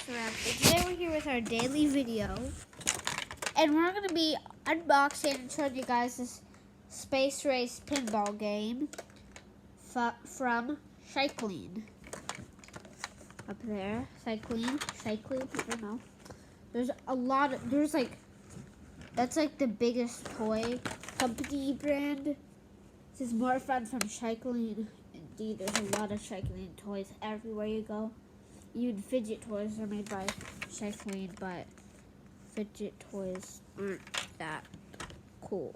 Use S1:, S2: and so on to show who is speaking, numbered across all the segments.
S1: around. Today we're here with our daily video, and we're going to be unboxing and showing you guys this Space Race pinball game from Sidling. Up there, Sidling, I don't know. There's a lot of, that's like the biggest toy company brand. This is more fun from Sidling. Indeed, there's a lot of Sidling toys everywhere you go. Even fidget toys are made by Sidling, but fidget toys aren't that cool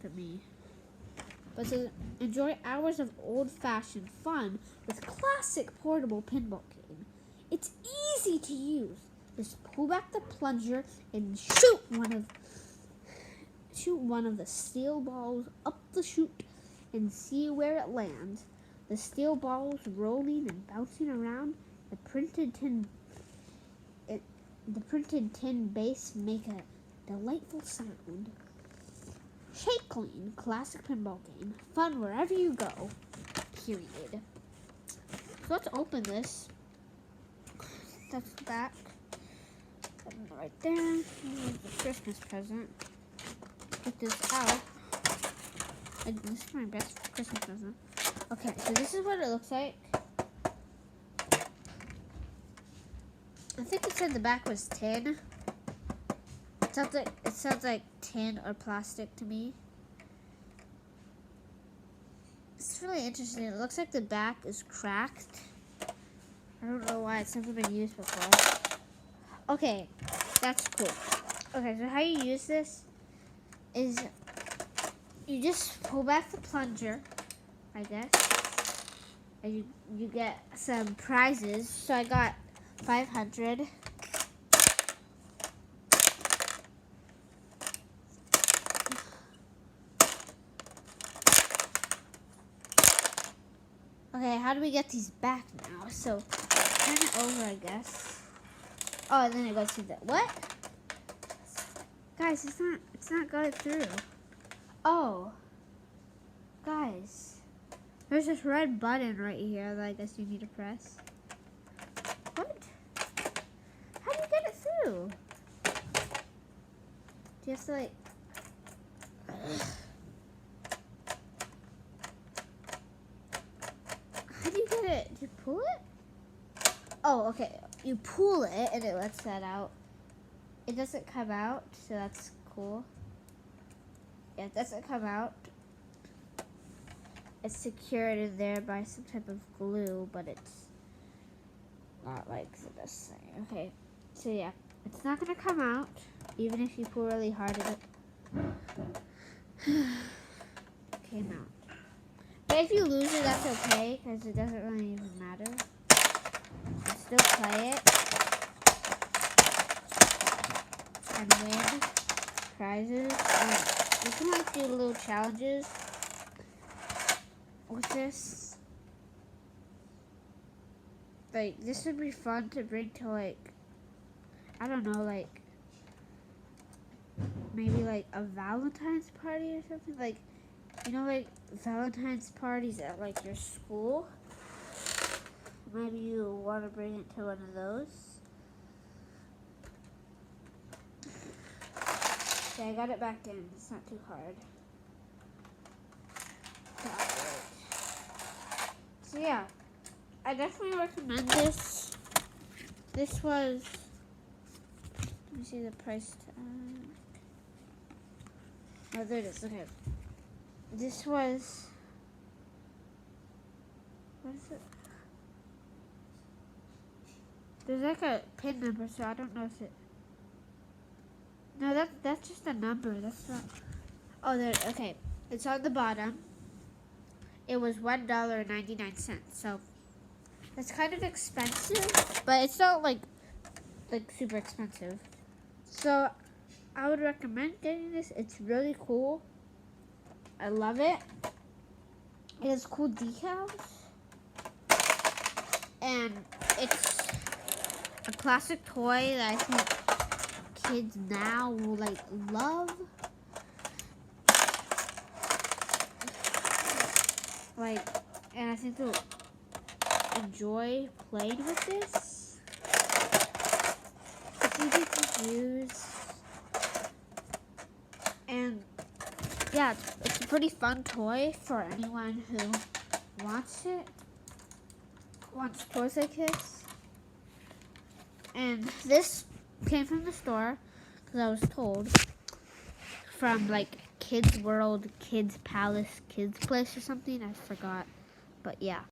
S1: to me. But to enjoy hours of old-fashioned fun with classic portable pinball game, it's easy to use. Just pull back the plunger and shoot one of the steel balls up the chute and see where it lands. The steel balls rolling and bouncing around the printed tin base make a delightful sound. Sidling, classic pinball game, fun wherever you go. Period. So let's open this. That's the back. Right there. Here's the Christmas present. Get this out. This is my best Christmas present. Okay, so this is what it looks like. I think it said the back was tin. It sounds like tin or plastic to me. It's really interesting. It looks like the back is cracked. I don't know why. It's never been used before. Okay, that's cool. Okay, so how you use this is you just pull back the plunger, I guess, and you get some prizes. So I got 500. Okay, how do we get these back now? So turn it over, I guess. Oh, and then it goes to the what? Guys, it's not going through. Oh, guys, there's this red button right here that I guess you need to press. What? How do you get it through? Do you have to like? How do you get it? Do you pull it? Oh, okay. You pull it and it lets that out. It doesn't come out, so that's cool. Yeah, it doesn't come out. It's secured in there by some type of glue, but it's not like the best thing. Okay, so yeah, it's not gonna come out, even if you pull really hard at it. It came out. But if you lose it, that's okay, because it doesn't really even matter. You can still play it and win prizes. And you can like do little challenges with this. Like, this would be fun to bring to like, I don't know, like maybe like a Valentine's party or something. Like, you know, like Valentine's parties at like your school. Maybe you want to bring it to one of those. Okay, I got it back in. It's not too hard. So yeah, I definitely recommend this. This was, let me see the price tag. Oh, there it is. Okay. This was, what is it? There's like a pin number, so I don't know if it. No, that's just a number. That's not. Oh, there. Okay, it's on the bottom. It was $1.99. So that's kind of expensive, but it's not like super expensive. So I would recommend getting this. It's really cool. I love it. It has cool decals, and it's a classic toy that I think kids now will like love. Like, and I think they'll enjoy playing with this. use. And yeah, it's a pretty fun toy for anyone who wants it. Wants toys like this. And this came from the store because I was told from like Kids World, Kids Palace, Kids Place or something. I forgot. But yeah.